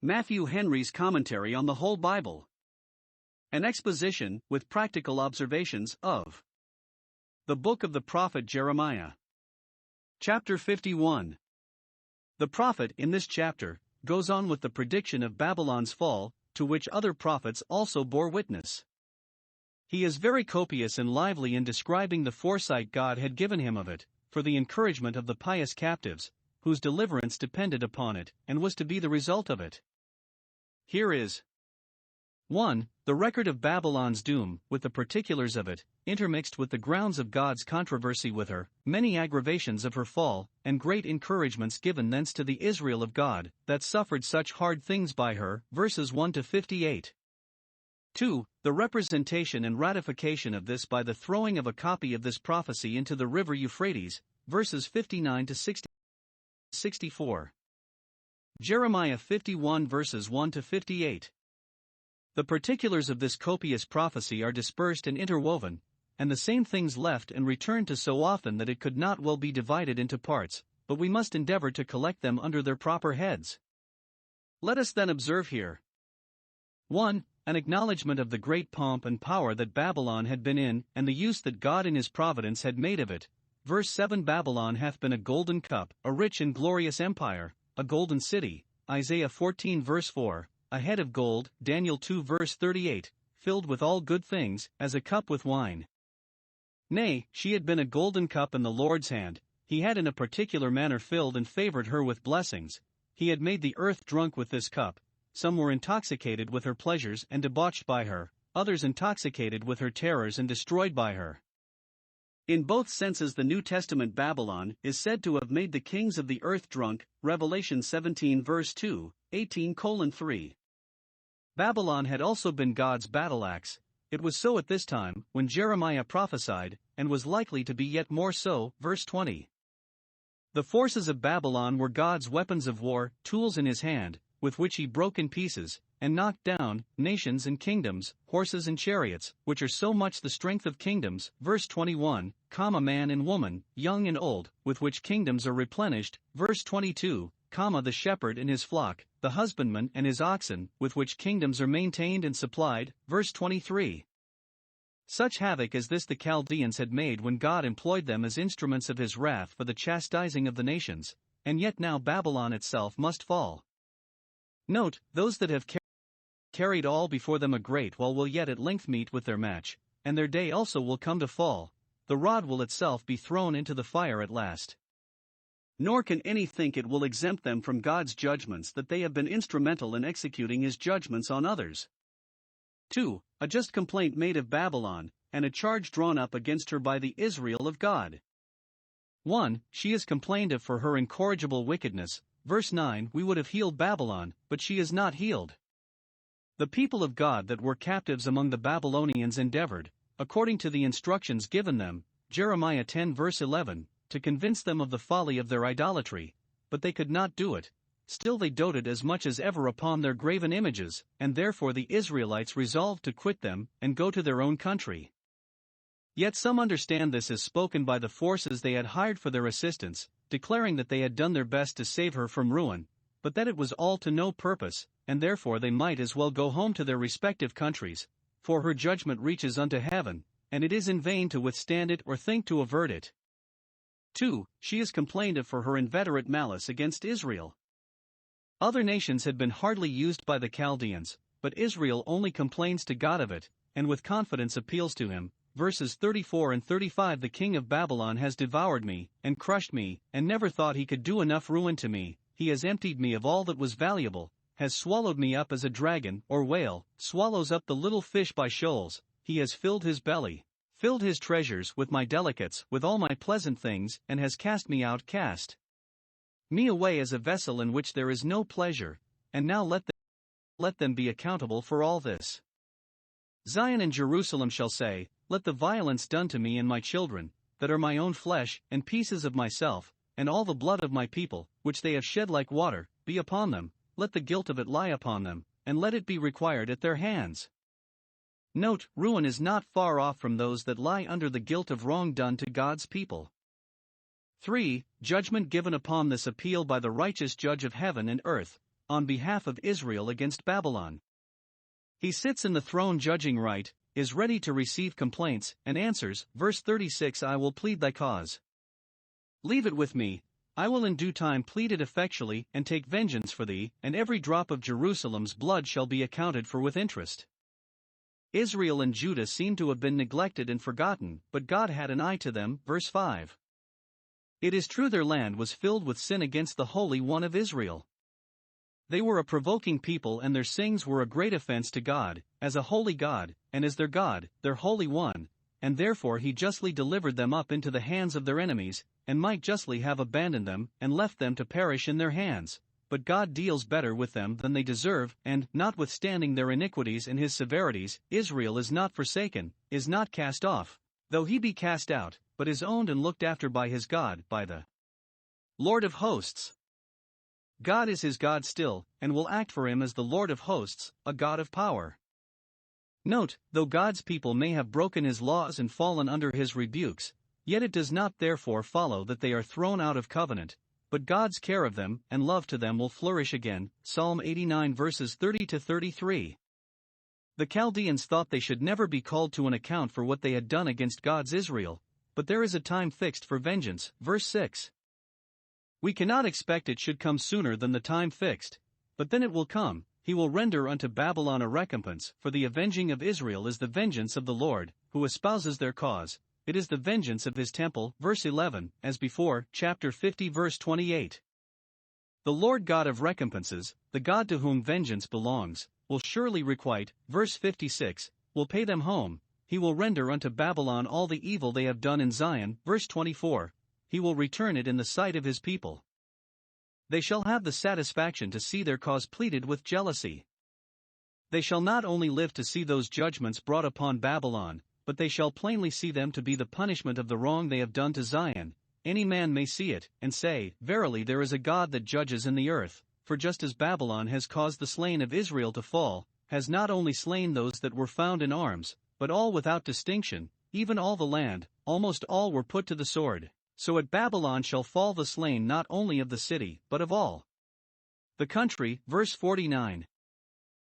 Matthew Henry's Commentary on the Whole Bible. An exposition, with practical observations, of the book of the prophet Jeremiah. Chapter 51. The prophet, in this chapter, goes on with the prediction of Babylon's fall, to which other prophets also bore witness. He is very copious and lively in describing the foresight God had given him of it, for the encouragement of the pious captives, whose deliverance depended upon it, and was to be the result of it. Here is 1. The record of Babylon's doom, with the particulars of it, intermixed with the grounds of God's controversy with her, many aggravations of her fall, and great encouragements given thence to the Israel of God, that suffered such hard things by her, verses 1 to 58. 2. The representation and ratification of this by the throwing of a copy of this prophecy into the river Euphrates, verses 59 to 64. Jeremiah 51 verses 1 to 58. The particulars of this copious prophecy are dispersed and interwoven, and the same things left and returned to so often that it could not well be divided into parts, but we must endeavor to collect them under their proper heads. Let us then observe here 1. An acknowledgement of the great pomp and power that Babylon had been in, and the use that God in his providence had made of it. Verse 7. Babylon hath been a golden cup, a rich and glorious empire, a golden city, Isaiah 14 verse 4, a head of gold, Daniel 2 verse 38, filled with all good things, as a cup with wine. Nay, she had been a golden cup in the Lord's hand, he had in a particular manner filled and favored her with blessings, he had made the earth drunk with this cup, some were intoxicated with her pleasures and debauched by her, others intoxicated with her terrors and destroyed by her. In both senses the New Testament Babylon is said to have made the kings of the earth drunk, Revelation 17 verse 2, 18:3. Babylon had also been God's battle axe. It was so at this time, when Jeremiah prophesied, and was likely to be yet more so, verse 20. The forces of Babylon were God's weapons of war, tools in his hand, with which he broke in pieces, and knocked down, nations and kingdoms, horses and chariots, which are so much the strength of kingdoms, verse 21, man and woman, young and old, with which kingdoms are replenished, verse 22, the shepherd and his flock, the husbandman and his oxen, with which kingdoms are maintained and supplied, verse 23. Such havoc as this the Chaldeans had made when God employed them as instruments of his wrath for the chastising of the nations, and yet now Babylon itself must fall. Note, those that have carried all before them a great while will yet at length meet with their match, and their day also will come to fall, the rod will itself be thrown into the fire at last. Nor can any think it will exempt them from God's judgments that they have been instrumental in executing his judgments on others. 2. A just complaint made of Babylon, and a charge drawn up against her by the Israel of God. 1. She is complained of for her incorrigible wickedness. Verse 9. We would have healed Babylon, but she is not healed. The people of God that were captives among the Babylonians endeavored, according to the instructions given them, Jeremiah 10 verse 11, to convince them of the folly of their idolatry, but they could not do it. Still they doted as much as ever upon their graven images, and therefore the Israelites resolved to quit them, and go to their own country. Yet some understand this as spoken by the forces they had hired for their assistance, declaring that they had done their best to save her from ruin, but that it was all to no purpose, and therefore they might as well go home to their respective countries, for her judgment reaches unto heaven, and it is in vain to withstand it or think to avert it. 2. She is complained of for her inveterate malice against Israel. Other nations had been hardly used by the Chaldeans, but Israel only complains to God of it, and with confidence appeals to him. Verses 34 and 35. The king of Babylon has devoured me, and crushed me, and never thought he could do enough ruin to me. He has emptied me of all that was valuable, has swallowed me up as a dragon, or whale, swallows up the little fish by shoals. He has filled his belly, filled his treasures with my delicates, with all my pleasant things, and has cast me me away as a vessel in which there is no pleasure, and now let them be accountable for all this. Zion and Jerusalem shall say, let the violence done to me and my children, that are my own flesh, and pieces of myself, and all the blood of my people, which they have shed like water, be upon them, let the guilt of it lie upon them, and let it be required at their hands. Note, ruin is not far off from those that lie under the guilt of wrong done to God's people. 3. Judgment given upon this appeal by the righteous judge of heaven and earth, on behalf of Israel against Babylon. He sits in the throne judging right, is ready to receive complaints, and answers, verse 36, I will plead thy cause. Leave it with me, I will in due time plead it effectually and take vengeance for thee, and every drop of Jerusalem's blood shall be accounted for with interest. Israel and Judah seem to have been neglected and forgotten, but God had an eye to them, verse 5. It is true their land was filled with sin against the Holy One of Israel. They were a provoking people and their sins were a great offense to God, as a holy God, and as their God, their Holy One, and therefore he justly delivered them up into the hands of their enemies, and might justly have abandoned them, and left them to perish in their hands. But God deals better with them than they deserve, and, notwithstanding their iniquities and his severities, Israel is not forsaken, is not cast off, though he be cast out, but is owned and looked after by his God, by the Lord of hosts. God is his God still, and will act for him as the Lord of hosts, a God of power. Note, though God's people may have broken his laws and fallen under his rebukes, yet it does not therefore follow that they are thrown out of covenant, but God's care of them and love to them will flourish again. Psalm 89 verses 30 to 33. The Chaldeans thought they should never be called to an account for what they had done against God's Israel, but there is a time fixed for vengeance, verse 6. We cannot expect it should come sooner than the time fixed, but then it will come. He will render unto Babylon a recompense, for the avenging of Israel is the vengeance of the Lord, who espouses their cause. It is the vengeance of his temple, verse 11, as before, chapter 50 verse 28. The Lord God of recompenses, the God to whom vengeance belongs, will surely requite, verse 56, will pay them home. He will render unto Babylon all the evil they have done in Zion, verse 24. He will return it in the sight of his people. They shall have the satisfaction to see their cause pleaded with jealousy. They shall not only live to see those judgments brought upon Babylon, but they shall plainly see them to be the punishment of the wrong they have done to Zion. Any man may see it, and say, Verily there is a God that judges in the earth, for just as Babylon has caused the slain of Israel to fall, has not only slain those that were found in arms, but all without distinction, even all the land, almost all were put to the sword. So at Babylon shall fall the slain not only of the city, but of all the country, verse 49.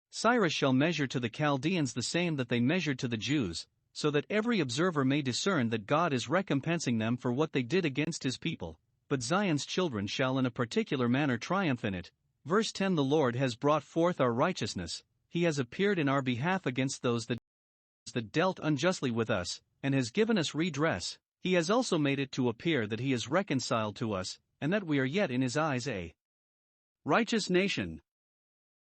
Cyrus shall measure to the Chaldeans the same that they measured to the Jews, so that every observer may discern that God is recompensing them for what they did against his people, but Zion's children shall in a particular manner triumph in it. Verse 10. The Lord has brought forth our righteousness, he has appeared in our behalf against those that dealt unjustly with us, and has given us redress. He has also made it to appear that he is reconciled to us, and that we are yet in his eyes a righteous nation.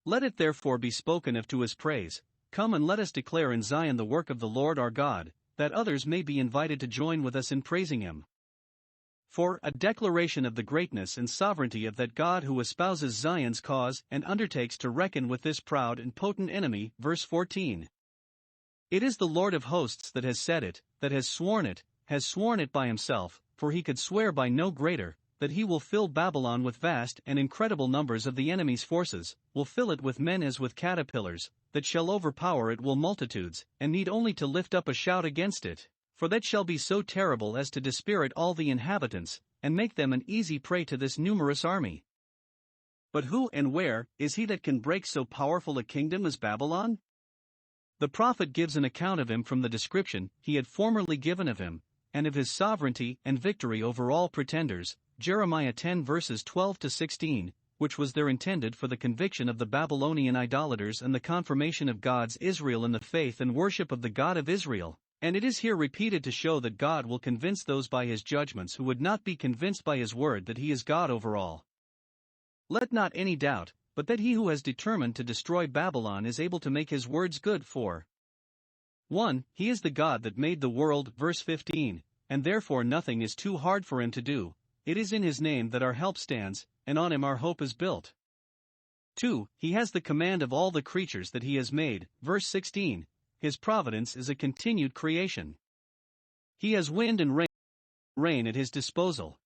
Let it therefore be spoken of to his praise. Come and let us declare in Zion the work of the Lord our God, that others may be invited to join with us in praising him. For a declaration of the greatness and sovereignty of that God who espouses Zion's cause and undertakes to reckon with this proud and potent enemy, verse 14. It is the Lord of hosts that has said it, that has sworn it by himself, for he could swear by no greater, that he will fill Babylon with vast and incredible numbers of the enemy's forces, will fill it with men as with caterpillars, that shall overpower it will multitudes, and need only to lift up a shout against it, for that shall be so terrible as to dispirit all the inhabitants, and make them an easy prey to this numerous army. But who and where is he that can break so powerful a kingdom as Babylon? The prophet gives an account of him from the description he had formerly given of him, and of his sovereignty and victory over all pretenders, Jeremiah 10 verses 12 to 16, which was there intended for the conviction of the Babylonian idolaters and the confirmation of God's Israel in the faith and worship of the God of Israel, and it is here repeated to show that God will convince those by his judgments who would not be convinced by his word that he is God over all. Let not any doubt, but that he who has determined to destroy Babylon is able to make his words good for 1. He is the God that made the world, verse 15, and therefore nothing is too hard for him to do. It is in his name that our help stands, and on him our hope is built. 2. He has the command of all the creatures that he has made, verse 16, his providence is a continued creation. He has wind and rain at his disposal.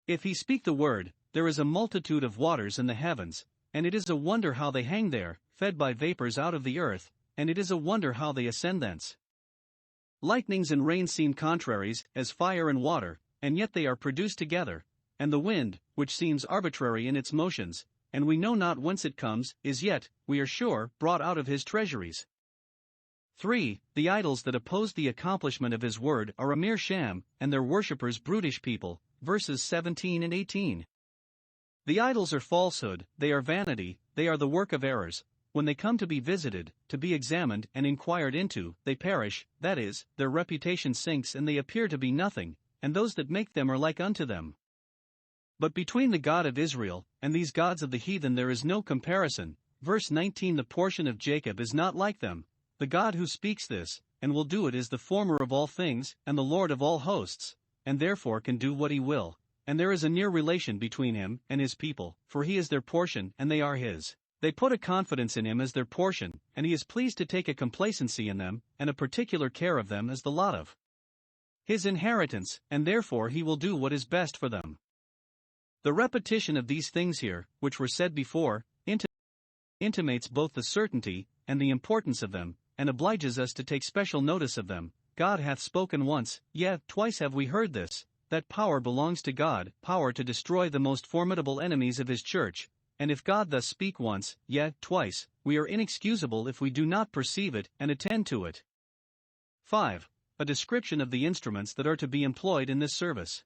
If he speak the word, there is a multitude of waters in the heavens, and it is a wonder how they hang there, fed by vapors out of the earth, and it is a wonder how they ascend thence. Lightnings and rain seem contraries, as fire and water, and yet they are produced together, and the wind, which seems arbitrary in its motions, and we know not whence it comes, is yet, we are sure, brought out of his treasuries. 3. The idols that oppose the accomplishment of his word are a mere sham, and their worshippers brutish people, verses 17 and 18. The idols are falsehood, they are vanity, they are the work of errors. When they come to be visited, to be examined and inquired into, they perish, that is, their reputation sinks and they appear to be nothing, and those that make them are like unto them. But between the God of Israel and these gods of the heathen there is no comparison. Verse 19. The portion of Jacob is not like them. The God who speaks this, and will do it, is the former of all things, and the Lord of all hosts, and therefore can do what he will. And there is a near relation between him and his people, for he is their portion and they are his. They put a confidence in him as their portion, and he is pleased to take a complacency in them, and a particular care of them as the lot of his inheritance, and therefore he will do what is best for them. The repetition of these things here, which were said before, intimates both the certainty and the importance of them, and obliges us to take special notice of them. God hath spoken once, yea, twice have we heard this, that power belongs to God, power to destroy the most formidable enemies of his church. And if God thus speak once, yea, twice, we are inexcusable if we do not perceive it and attend to it. 5. A description of the instruments that are to be employed in this service.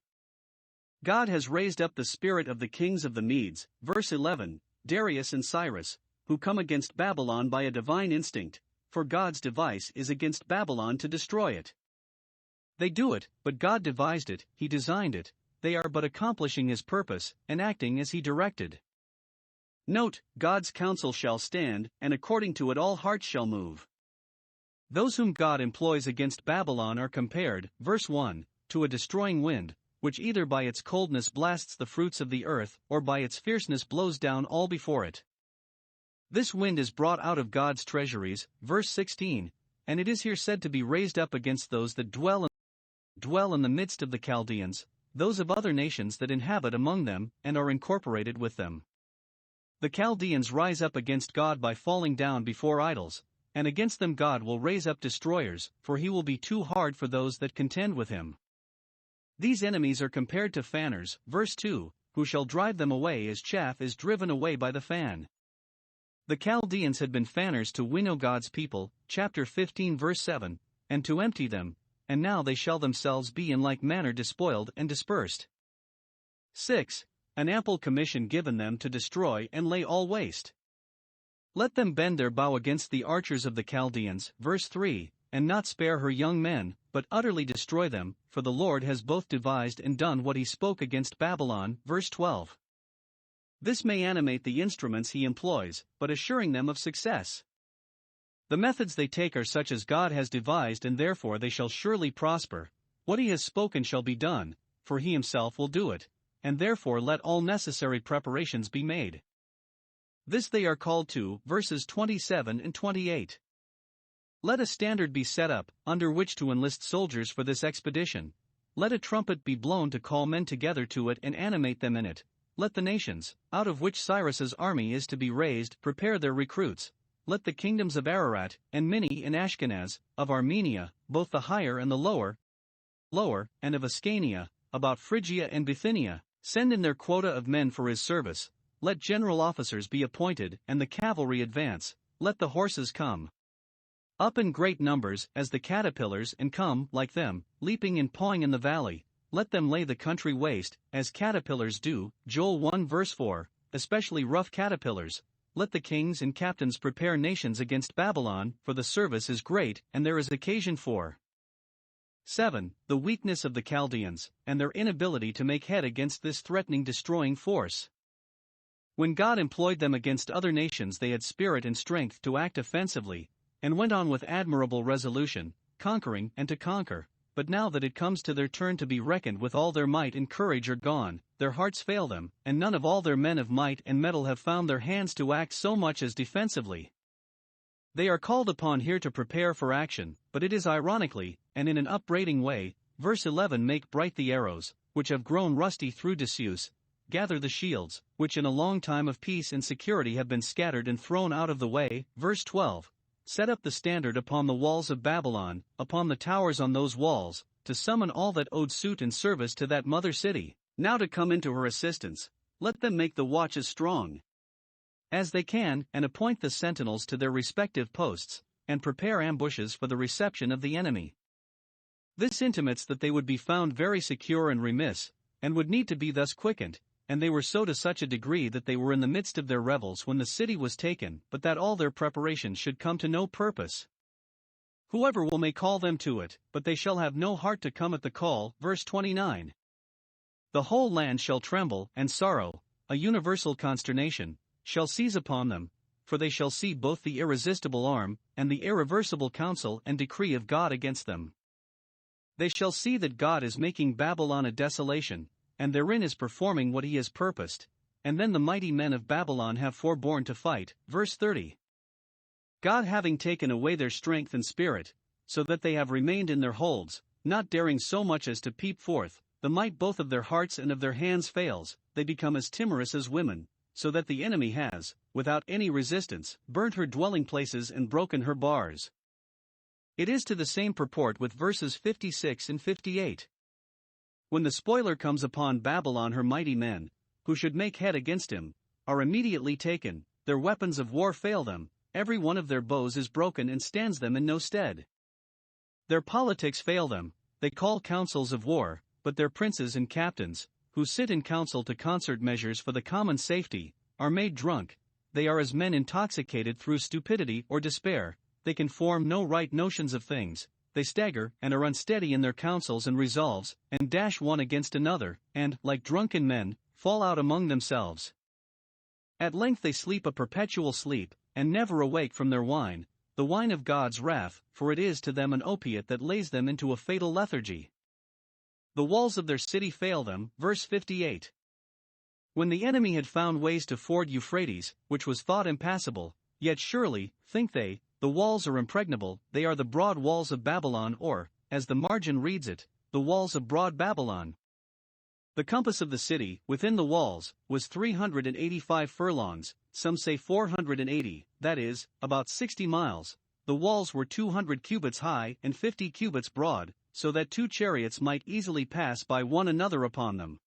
God has raised up the spirit of the kings of the Medes, verse 11, Darius and Cyrus, who come against Babylon by a divine instinct, for God's device is against Babylon to destroy it. They do it, but God devised it, he designed it, they are but accomplishing his purpose, and acting as he directed. Note, God's counsel shall stand, and according to it all hearts shall move. Those whom God employs against Babylon are compared, verse 1, to a destroying wind, which either by its coldness blasts the fruits of the earth, or by its fierceness blows down all before it. This wind is brought out of God's treasuries, verse 16, and it is here said to be raised up against those that dwell in the midst of the Chaldeans, those of other nations that inhabit among them, and are incorporated with them. The Chaldeans rise up against God by falling down before idols, and against them God will raise up destroyers, for he will be too hard for those that contend with him. These enemies are compared to fanners, verse 2, who shall drive them away as chaff is driven away by the fan. The Chaldeans had been fanners to winnow God's people, chapter 15 verse 7, and to empty them, and now they shall themselves be in like manner despoiled and dispersed. 6. An ample commission given them to destroy and lay all waste. Let them bend their bow against the archers of the Chaldeans, verse 3, and not spare her young men, but utterly destroy them, for the Lord has both devised and done what he spoke against Babylon, verse 12. This may animate the instruments he employs, but assuring them of success. The methods they take are such as God has devised, and therefore they shall surely prosper. What he has spoken shall be done, for he himself will do it, and therefore let all necessary preparations be made. This they are called to, verses 27 and 28. Let a standard be set up, under which to enlist soldiers for this expedition. Let a trumpet be blown to call men together to it and animate them in it. Let the nations, out of which Cyrus's army is to be raised, prepare their recruits. Let the kingdoms of Ararat, and Minni and Ashkenaz, of Armenia, both the higher and the lower, and of Ascania, about Phrygia and Bithynia, send in their quota of men for his service. Let general officers be appointed, and the cavalry advance. Let the horses come up in great numbers, as the caterpillars, and come, like them, leaping and pawing in the valley. Let them lay the country waste, as caterpillars do, Joel 1 verse 4, especially rough caterpillars. Let the kings and captains prepare nations against Babylon, for the service is great, and there is occasion for. 7. The weakness of the Chaldeans, and their inability to make head against this threatening destroying force. When God employed them against other nations, they had spirit and strength to act offensively, and went on with admirable resolution, conquering and to conquer. But now that it comes to their turn to be reckoned with, all their might and courage are gone, their hearts fail them, and none of all their men of might and mettle have found their hands to act so much as defensively. They are called upon here to prepare for action, but it is ironically, and in an upbraiding way. Verse 11. Make bright the arrows, which have grown rusty through disuse. Gather the shields, which in a long time of peace and security have been scattered and thrown out of the way. Verse 12. Set up the standard upon the walls of Babylon, upon the towers on those walls, to summon all that owed suit and service to that mother city, now to come into her assistance. Let them make the watches strong. as they can, and appoint the sentinels to their respective posts, and prepare ambushes for the reception of the enemy. This intimates that they would be found very secure and remiss, and would need to be thus quickened, and they were so to such a degree that they were in the midst of their revels when the city was taken, but that all their preparations should come to no purpose. Whoever will may call them to it, but they shall have no heart to come at the call. Verse 29. The whole land shall tremble, and sorrow, a universal consternation, shall seize upon them, for they shall see both the irresistible arm, and the irreversible counsel and decree of God against them. They shall see that God is making Babylon a desolation, and therein is performing what he has purposed, and then the mighty men of Babylon have forborne to fight. Verse 30. God having taken away their strength and spirit, so that they have remained in their holds, not daring so much as to peep forth, the might both of their hearts and of their hands fails, they become as timorous as women, so that the enemy has, without any resistance, burnt her dwelling places and broken her bars. It is to the same purport with verses 56 and 58. When the spoiler comes upon Babylon, her mighty men, who should make head against him, are immediately taken, their weapons of war fail them, every one of their bows is broken and stands them in no stead. Their politics fail them, they call councils of war, but their princes and captains, who sit in council to concert measures for the common safety, are made drunk, they are as men intoxicated through stupidity or despair, they can form no right notions of things, they stagger and are unsteady in their counsels and resolves, and dash one against another, and, like drunken men, fall out among themselves. At length they sleep a perpetual sleep, and never awake from their wine, the wine of God's wrath, for it is to them an opiate that lays them into a fatal lethargy. The walls of their city fail them. Verse 58. When the enemy had found ways to ford Euphrates, which was thought impassable, yet surely, think they, the walls are impregnable, they are the broad walls of Babylon, or, as the margin reads it, the walls of broad Babylon. The compass of the city, within the walls, was 385 furlongs, some say 480, that is, about 60 miles. The walls were 200 cubits high and 50 cubits broad, so that 2 chariots might easily pass by one another upon them.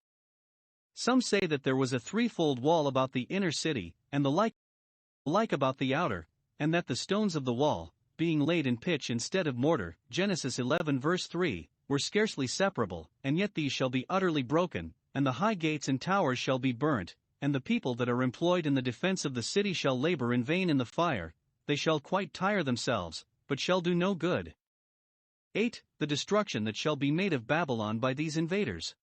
Some say that there was a threefold wall about the inner city, and the like about the outer, and that the stones of the wall, being laid in pitch instead of mortar, Genesis 11 verse 3, were scarcely separable, and yet these shall be utterly broken, and the high gates and towers shall be burnt, and the people that are employed in the defense of the city shall labor in vain in the fire, they shall quite tire themselves, but shall do no good. 8. The destruction that shall be made of Babylon by these invaders.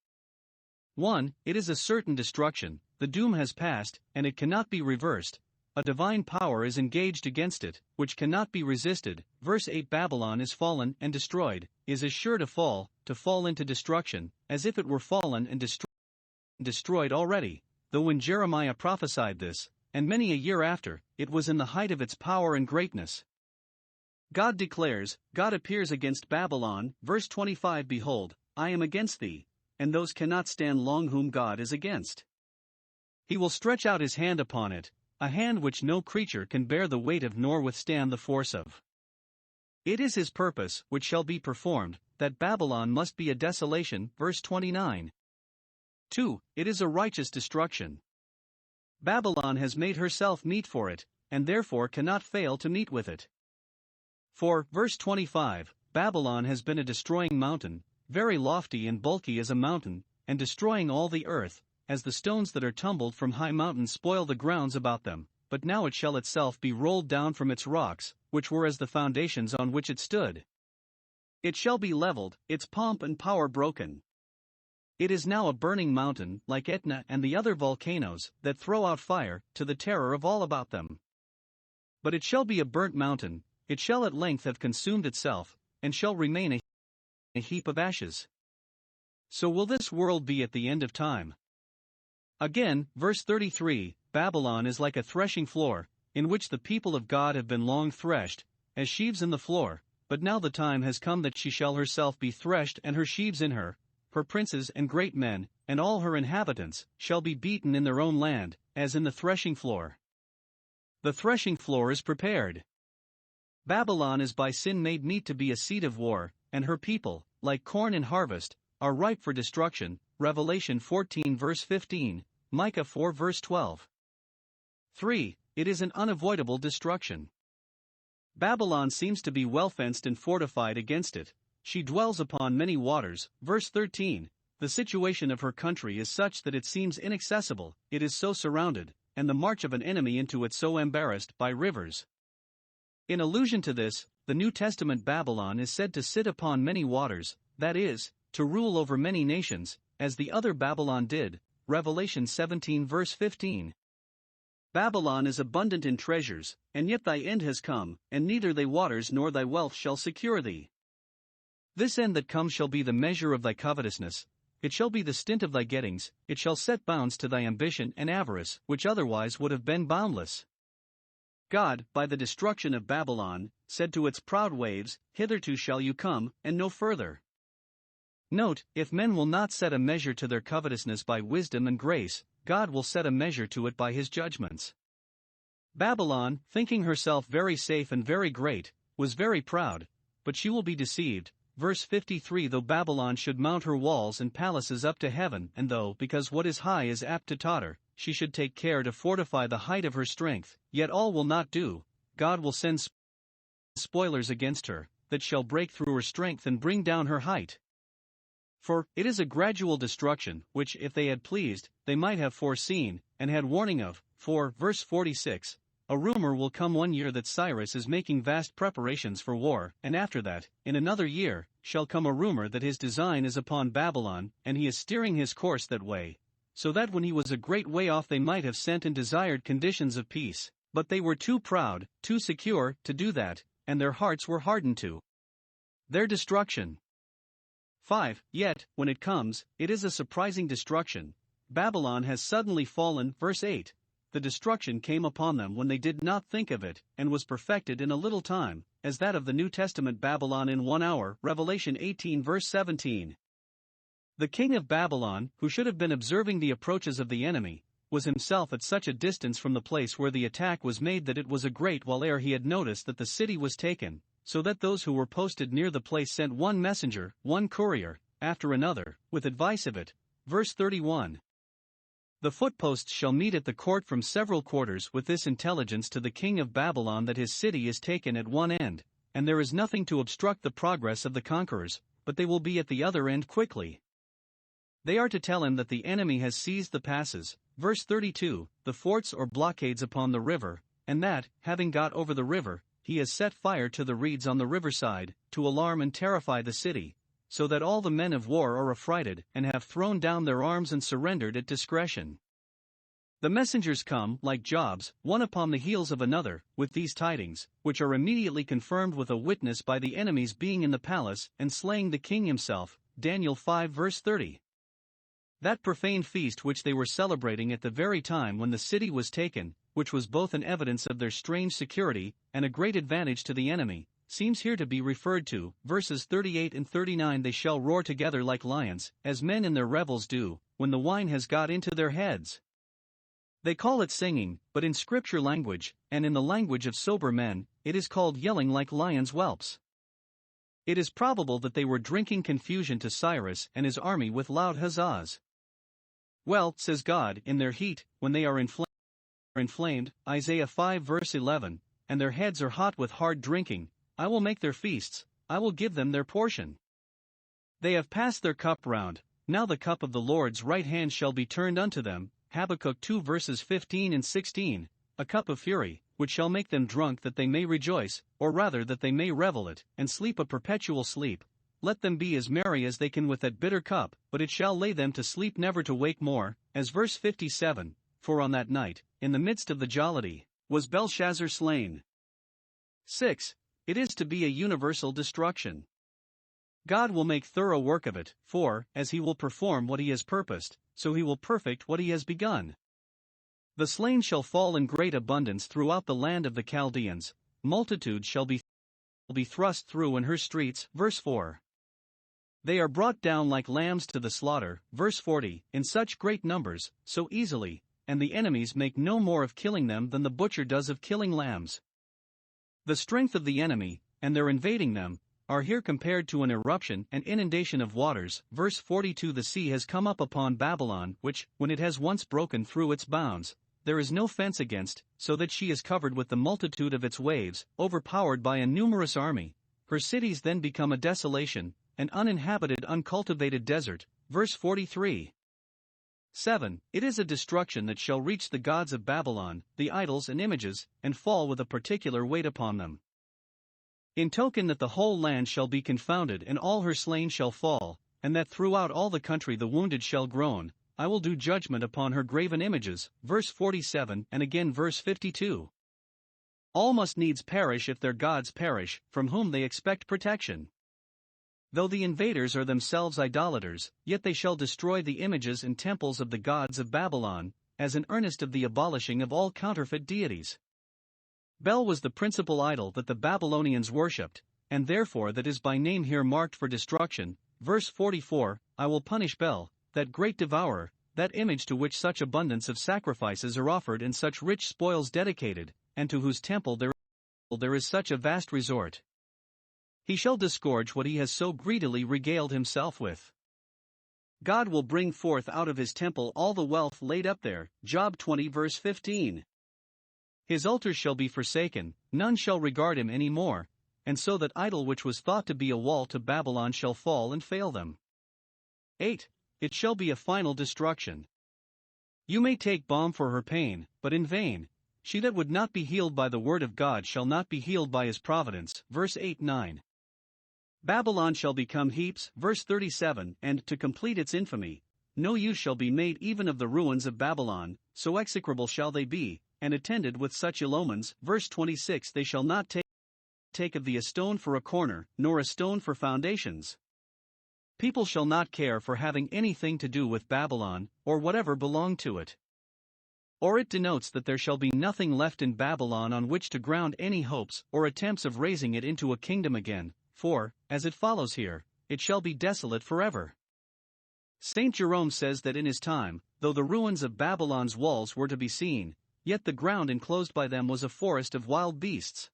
1. It is a certain destruction, the doom has passed, and it cannot be reversed. A divine power is engaged against it, which cannot be resisted. Verse 8. Babylon is fallen and destroyed, is as sure to fall into destruction, as if it were fallen and destroyed already, though when Jeremiah prophesied this, and many a year after, it was in the height of its power and greatness. God declares, God appears against Babylon. Verse 25. Behold, I am against thee, and those cannot stand long whom God is against. He will stretch out his hand upon it, a hand which no creature can bear the weight of nor withstand the force of. It is his purpose, which shall be performed, that Babylon must be a desolation. Verse 29. 2. It is a righteous destruction. Babylon has made herself meet for it, and therefore cannot fail to meet with it. For, verse 25, Babylon has been a destroying mountain, very lofty and bulky as a mountain, and destroying all the earth, as the stones that are tumbled from high mountains spoil the grounds about them, but now it shall itself be rolled down from its rocks, which were as the foundations on which it stood. It shall be leveled, its pomp and power broken. It is now a burning mountain, like Etna and the other volcanoes, that throw out fire, to the terror of all about them. But it shall be a burnt mountain, it shall at length have consumed itself, and shall remain a heap of ashes. So will this world be at the end of time. Again, verse 33, Babylon is like a threshing floor, in which the people of God have been long threshed, as sheaves in the floor, but now the time has come that she shall herself be threshed and her sheaves in her. Her princes and great men, and all her inhabitants, shall be beaten in their own land, as in the threshing floor. The threshing floor is prepared. Babylon is by sin made meet to be a seat of war, and her people, like corn in harvest, are ripe for destruction. Revelation 14 verse 15, Micah 4 verse 12. 3. it is an unavoidable destruction. Babylon seems to be well fenced and fortified against it. She dwells upon many waters. Verse 13. The situation of her country is such that it seems inaccessible, it is so surrounded, and the march of an enemy into it so embarrassed by rivers. In allusion to this, the New Testament Babylon is said to sit upon many waters, that is, to rule over many nations, as the other Babylon did. Revelation 17 verse 15. Babylon is abundant in treasures, and yet thy end has come, and neither thy waters nor thy wealth shall secure thee. This end that comes shall be the measure of thy covetousness, it shall be the stint of thy gettings, it shall set bounds to thy ambition and avarice, which otherwise would have been boundless. God, by the destruction of Babylon, said to its proud waves, hitherto shall you come, and no further. Note, if men will not set a measure to their covetousness by wisdom and grace, God will set a measure to it by his judgments. Babylon, thinking herself very safe and very great, was very proud, but she will be deceived. Verse 53. Though Babylon should mount her walls and palaces up to heaven, and though, because what is high is apt to totter, she should take care to fortify the height of her strength, yet all will not do. God will send spoilers against her, that shall break through her strength and bring down her height. For it is a gradual destruction, which, if they had pleased, they might have foreseen, and had warning of. For, verse 46, a rumor will come 1 year that Cyrus is making vast preparations for war, and after that, in another year, shall come a rumor that his design is upon Babylon, and he is steering his course that way, so that when he was a great way off they might have sent and desired conditions of peace, but they were too proud, too secure, to do that, and their hearts were hardened to their destruction. 5. Yet, when it comes, it is a surprising destruction. Babylon has suddenly fallen. Verse 8. The destruction came upon them when they did not think of it, and was perfected in a little time, as that of the New Testament Babylon in 1 hour. Revelation 18 verse 17. The king of Babylon, who should have been observing the approaches of the enemy, was himself at such a distance from the place where the attack was made that it was a great while ere he had noticed that the city was taken, so that those who were posted near the place sent one messenger, one courier, after another, with advice of it. Verse 31. The footposts shall meet at the court from several quarters with this intelligence to the king of Babylon that his city is taken at one end, and there is nothing to obstruct the progress of the conquerors, but they will be at the other end quickly. They are to tell him that the enemy has seized the passes. Verse 32, the forts or blockades upon the river, and that, having got over the river, he has set fire to the reeds on the riverside, to alarm and terrify the city, so that all the men of war are affrighted, and have thrown down their arms and surrendered at discretion. The messengers come, like Jobs, one upon the heels of another, with these tidings, which are immediately confirmed with a witness by the enemies being in the palace, and slaying the king himself. Daniel 5 verse 30. That profane feast which they were celebrating at the very time when the city was taken, which was both an evidence of their strange security, and a great advantage to the enemy, seems here to be referred to. Verses 38 and 39. They shall roar together like lions, as men in their revels do, when the wine has got into their heads. They call it singing, but in scripture language, and in the language of sober men, it is called yelling like lions' whelps. It is probable that they were drinking confusion to Cyrus and his army with loud huzzahs. Well, says God, in their heat, when they are inflamed, Isaiah 5 verse 11, and their heads are hot with hard drinking, I will make their feasts, I will give them their portion. They have passed their cup round, now the cup of the Lord's right hand shall be turned unto them. Habakkuk 2 verses 15 and 16, a cup of fury, which shall make them drunk that they may rejoice, or rather that they may revel it, and sleep a perpetual sleep. Let them be as merry as they can with that bitter cup, but it shall lay them to sleep never to wake more, as verse 57, for on that night, in the midst of the jollity, was Belshazzar slain. 6. It is to be a universal destruction. God will make thorough work of it, for, as he will perform what he has purposed, so he will perfect what he has begun. The slain shall fall in great abundance throughout the land of the Chaldeans, multitudes shall be thrust through in her streets. Verse 4. They are brought down like lambs to the slaughter. Verse 40, in such great numbers, so easily, and the enemies make no more of killing them than the butcher does of killing lambs. The strength of the enemy, and their invading them, are here compared to an eruption and inundation of waters. Verse 42. The sea has come up upon Babylon, which, when it has once broken through its bounds, there is no fence against, so that she is covered with the multitude of its waves, overpowered by a numerous army. Her cities then become a desolation, an uninhabited uncultivated desert. Verse 43. 7. It is a destruction that shall reach the gods of Babylon, the idols and images, and fall with a particular weight upon them. In token that the whole land shall be confounded and all her slain shall fall, and that throughout all the country the wounded shall groan, I will do judgment upon her graven images. Verse 47 and again verse 52. All must needs perish if their gods perish, from whom they expect protection. Though the invaders are themselves idolaters, yet they shall destroy the images and temples of the gods of Babylon, as an earnest of the abolishing of all counterfeit deities. Bel was the principal idol that the Babylonians worshipped, and therefore that is by name here marked for destruction. Verse 44, I will punish Bel, that great devourer, that image to which such abundance of sacrifices are offered and such rich spoils dedicated, and to whose temple there is such a vast resort. He shall disgorge what he has so greedily regaled himself with. God will bring forth out of his temple all the wealth laid up there. Job 20 verse 15. His altars shall be forsaken, none shall regard him any more, and so that idol which was thought to be a wall to Babylon shall fall and fail them. 8. It shall be a final destruction. You may take balm for her pain, but in vain. She that would not be healed by the word of God shall not be healed by his providence. Verse 8-9. Babylon shall become heaps. Verse 37. And to complete its infamy, no use shall be made even of the ruins of Babylon, so execrable shall they be, and attended with such ill omens. Verse 26. They shall not take of thee a stone for a corner, nor a stone for foundations. People shall not care for having anything to do with Babylon, or whatever belonged to it. Or it denotes that there shall be nothing left in Babylon on which to ground any hopes or attempts of raising it into a kingdom again, for, as it follows here, it shall be desolate forever. Saint Jerome says that in his time, though the ruins of Babylon's walls were to be seen, yet the ground enclosed by them was a forest of wild beasts.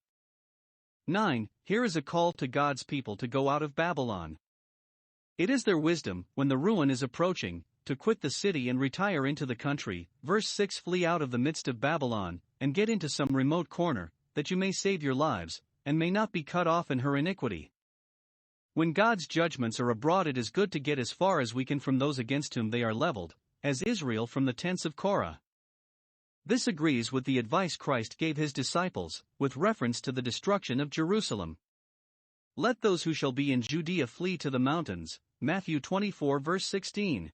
9. Here is a call to God's people to go out of Babylon. It is their wisdom, when the ruin is approaching, to quit the city and retire into the country. Verse 6. Flee out of the midst of Babylon, and get into some remote corner, that you may save your lives, and may not be cut off in her iniquity. When God's judgments are abroad, it is good to get as far as we can from those against whom they are leveled, as Israel from the tents of Korah. This agrees with the advice Christ gave his disciples, with reference to the destruction of Jerusalem. Let those who shall be in Judea flee to the mountains. Matthew 24 verse 16.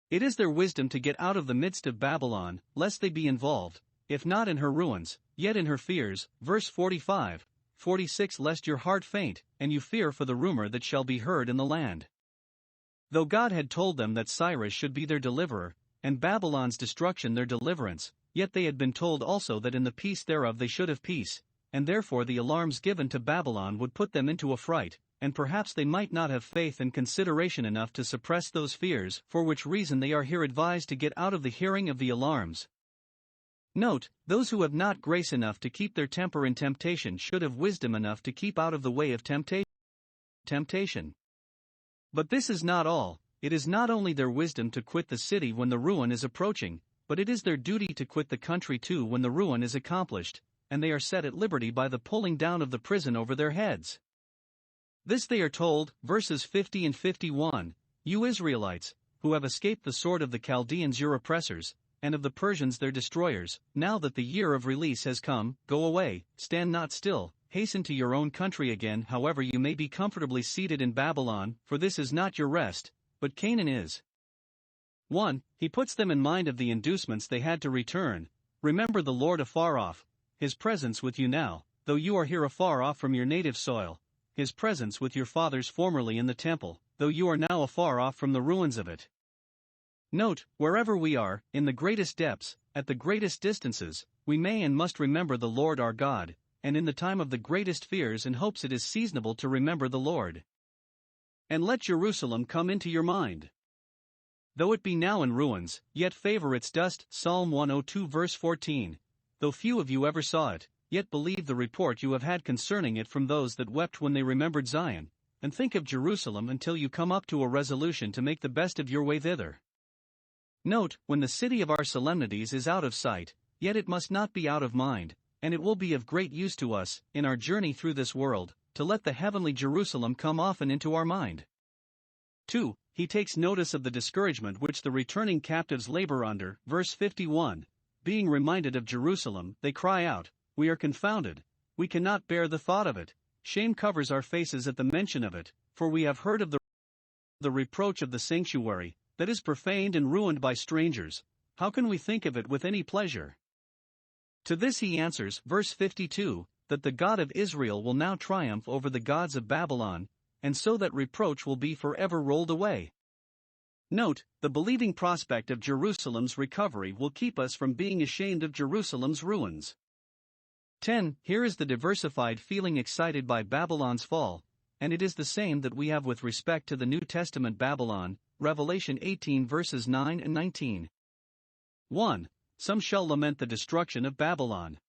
It is their wisdom to get out of the midst of Babylon, lest they be involved, if not in her ruins, yet in her fears. Verse 45, 46. Lest your heart faint, and you fear for the rumor that shall be heard in the land. Though God had told them that Cyrus should be their deliverer, and Babylon's destruction their deliverance, yet they had been told also that in the peace thereof they should have peace, and therefore the alarms given to Babylon would put them into a fright, and perhaps they might not have faith and consideration enough to suppress those fears, for which reason they are here advised to get out of the hearing of the alarms. Note, those who have not grace enough to keep their temper in temptation should have wisdom enough to keep out of the way of temptation. But this is not all. It is not only their wisdom to quit the city when the ruin is approaching, but it is their duty to quit the country too when the ruin is accomplished, and they are set at liberty by the pulling down of the prison over their heads. This they are told, verses 50 and 51, You Israelites, who have escaped the sword of the Chaldeans your oppressors, and of the Persians their destroyers, now that the year of release has come, go away, stand not still, hasten to your own country again. However, you may be comfortably seated in Babylon, for this is not your rest, but Canaan is. 1. He puts them in mind of the inducements they had to return. Remember the Lord afar off, his presence with you now, though you are here afar off from your native soil, his presence with your fathers formerly in the temple, though you are now afar off from the ruins of it. Note, wherever we are, in the greatest depths, at the greatest distances, we may and must remember the Lord our God, and in the time of the greatest fears and hopes it is seasonable to remember the Lord. And let Jerusalem come into your mind. Though it be now in ruins, yet favor its dust. Psalm 102 verse 14. Though few of you ever saw it, yet believe the report you have had concerning it from those that wept when they remembered Zion, and think of Jerusalem until you come up to a resolution to make the best of your way thither. Note, when the city of our solemnities is out of sight, yet it must not be out of mind, and it will be of great use to us, in our journey through this world, to let the heavenly Jerusalem come often into our mind. 2. He takes notice of the discouragement which the returning captives labor under. Verse 51. Being reminded of Jerusalem, they cry out, "We are confounded, we cannot bear the thought of it. Shame covers our faces at the mention of it, for we have heard of the reproach of the sanctuary, that is profaned and ruined by strangers. How can we think of it with any pleasure?" To this he answers, verse 52, that the God of Israel will now triumph over the gods of Babylon, and so that reproach will be forever rolled away. Note, the believing prospect of Jerusalem's recovery will keep us from being ashamed of Jerusalem's ruins. 10. Here is the diversified feeling excited by Babylon's fall, and it is the same that we have with respect to the New Testament Babylon, Revelation 18 verses 9 and 19. 1. Some shall lament the destruction of Babylon.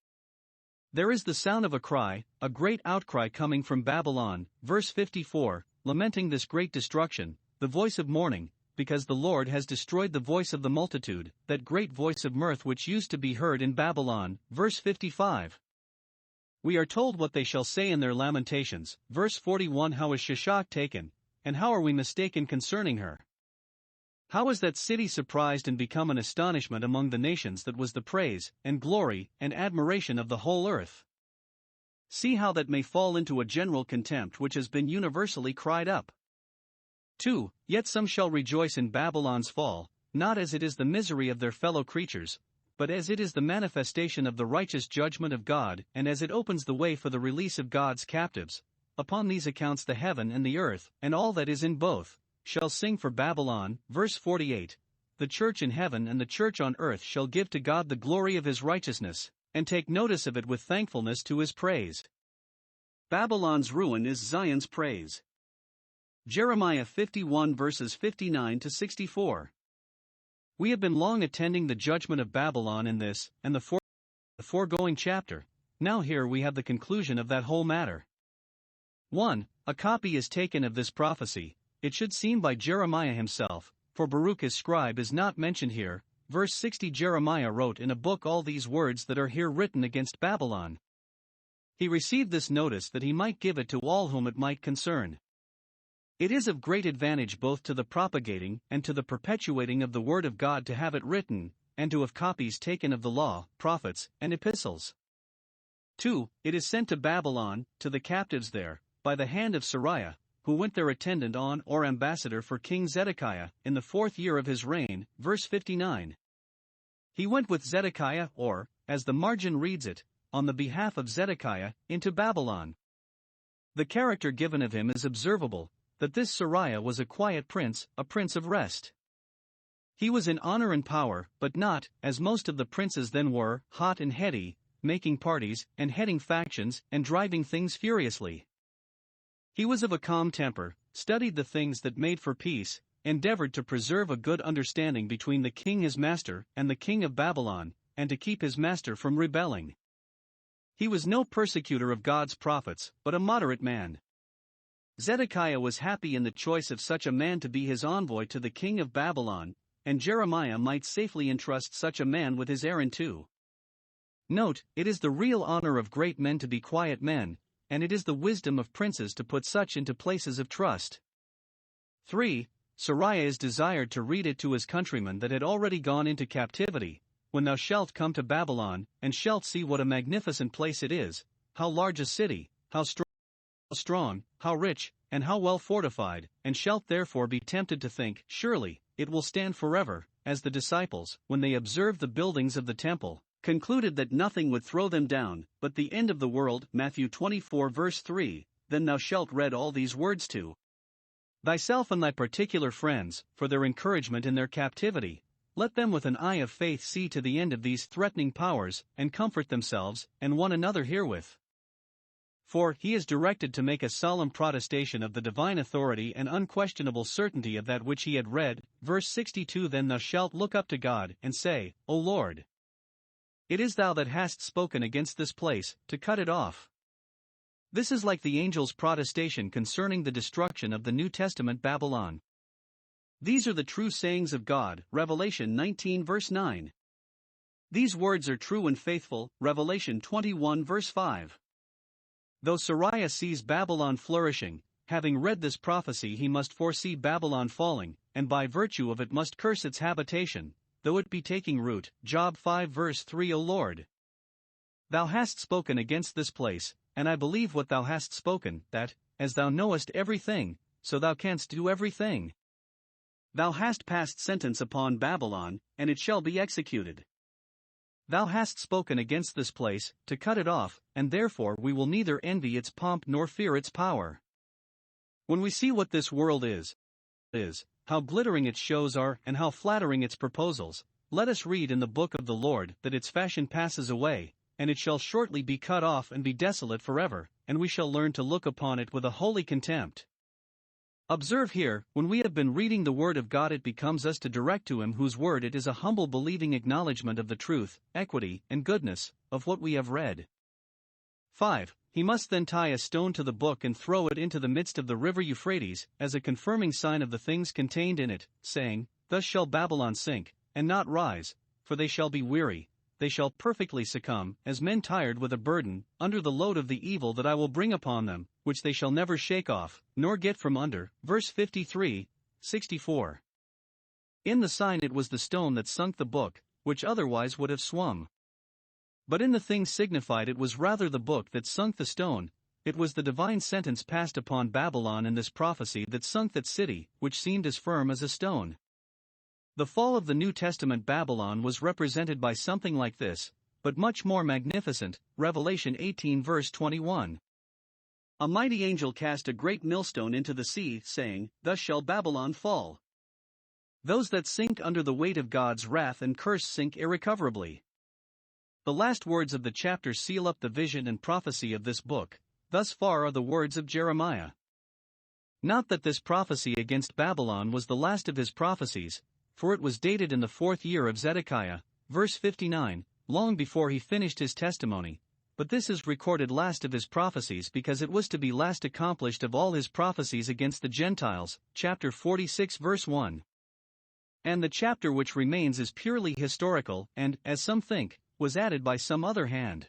There is the sound of a cry, a great outcry coming from Babylon, verse 54, lamenting this great destruction, the voice of mourning, because the Lord has destroyed the voice of the multitude, that great voice of mirth which used to be heard in Babylon, verse 55. We are told what they shall say in their lamentations, verse 41. How is Shishak taken, and how are we mistaken concerning her? How is that city surprised and become an astonishment among the nations that was the praise, and glory, and admiration of the whole earth? See how that may fall into a general contempt which has been universally cried up. 2. Yet some shall rejoice in Babylon's fall, not as it is the misery of their fellow creatures, but as it is the manifestation of the righteous judgment of God, and as it opens the way for the release of God's captives. Upon these accounts the heaven and the earth, and all that is in both, shall sing for Babylon. Verse 48. The church in heaven and the church on earth shall give to God the glory of his righteousness, and take notice of it with thankfulness to his praise. Babylon's ruin is Zion's praise. Jeremiah 51 verses 59 to 64. We have been long attending the judgment of Babylon in this, and the foregoing chapter. Now here we have the conclusion of that whole matter. 1. A copy is taken of this prophecy. It should seem by Jeremiah himself, for Baruch his scribe is not mentioned here. Verse 60. Jeremiah wrote in a book all these words that are here written against Babylon. He received this notice that he might give it to all whom it might concern. It is of great advantage both to the propagating and to the perpetuating of the word of God to have it written, and to have copies taken of the law, prophets, and epistles. 2. It is sent to Babylon, to the captives there, by the hand of Sariah, who went their attendant on or ambassador for King Zedekiah, in the 4th year of his reign. Verse 59. He went with Zedekiah, or, as the margin reads it, on the behalf of Zedekiah, into Babylon. The character given of him is observable, that this Sariah was a quiet prince, a prince of rest. He was in honor and power, but not, as most of the princes then were, hot and heady, making parties, and heading factions, and driving things furiously. He was of a calm temper, studied the things that made for peace, endeavored to preserve a good understanding between the king his master and the king of Babylon, and to keep his master from rebelling. He was no persecutor of God's prophets, but a moderate man. Zedekiah was happy in the choice of such a man to be his envoy to the king of Babylon, and Jeremiah might safely entrust such a man with his errand too. Note, it is the real honor of great men to be quiet men, and it is the wisdom of princes to put such into places of trust. 3. Sariah is desired to read it to his countrymen that had already gone into captivity. When thou shalt come to Babylon, and shalt see what a magnificent place it is, how large a city, how strong, how rich, and how well fortified, and shalt therefore be tempted to think, surely, it will stand forever, as the disciples, when they observed the buildings of the temple, concluded that nothing would throw them down, but the end of the world. Matthew 24 verse 3, then thou shalt read all these words to thyself and thy particular friends, for their encouragement in their captivity. Let them with an eye of faith see to the end of these threatening powers, and comfort themselves, and one another herewith. For he is directed to make a solemn protestation of the divine authority and unquestionable certainty of that which he had read. Verse 62. Then thou shalt look up to God, and say, O Lord, it is thou that hast spoken against this place, to cut it off. This is like the angel's protestation concerning the destruction of the New Testament Babylon. These are the true sayings of God, Revelation 19 verse 9. These words are true and faithful, Revelation 21 verse 5. Though Sariah sees Babylon flourishing, having read this prophecy he must foresee Babylon falling, and by virtue of it must curse its habitation, though it be taking root. Job 5 verse 3. O Lord, Thou hast spoken against this place, and I believe what Thou hast spoken, that, as Thou knowest everything, so Thou canst do everything. Thou hast passed sentence upon Babylon, and it shall be executed. Thou hast spoken against this place, to cut it off, and therefore we will neither envy its pomp nor fear its power. When we see what this world is, how glittering its shows are, and how flattering its proposals, let us read in the book of the Lord that its fashion passes away, and it shall shortly be cut off and be desolate forever, and we shall learn to look upon it with a holy contempt. Observe here, when we have been reading the Word of God, it becomes us to direct to Him whose Word it is a humble believing acknowledgement of the truth, equity, and goodness of what we have read. 5. He must then tie a stone to the book and throw it into the midst of the river Euphrates, as a confirming sign of the things contained in it, saying, Thus shall Babylon sink, and not rise, for they shall be weary, they shall perfectly succumb, as men tired with a burden, under the load of the evil that I will bring upon them, which they shall never shake off, nor get from under. Verse 53, 64. In the sign it was the stone that sunk the book, which otherwise would have swum. But in the thing signified it was rather the book that sunk the stone. It was the divine sentence passed upon Babylon in this prophecy that sunk that city, which seemed as firm as a stone. The fall of the New Testament Babylon was represented by something like this, but much more magnificent. Revelation 18 verse 21. A mighty angel cast a great millstone into the sea, saying, Thus shall Babylon fall. Those that sink under the weight of God's wrath and curse sink irrecoverably. The last words of the chapter seal up the vision and prophecy of this book. Thus far are the words of Jeremiah. Not that this prophecy against Babylon was the last of his prophecies, for it was dated in the 4th year of Zedekiah, verse 59, long before he finished his testimony, but this is recorded last of his prophecies because it was to be last accomplished of all his prophecies against the Gentiles, chapter 46 verse 1. And the chapter which remains is purely historical and, as some think, was added by some other hand.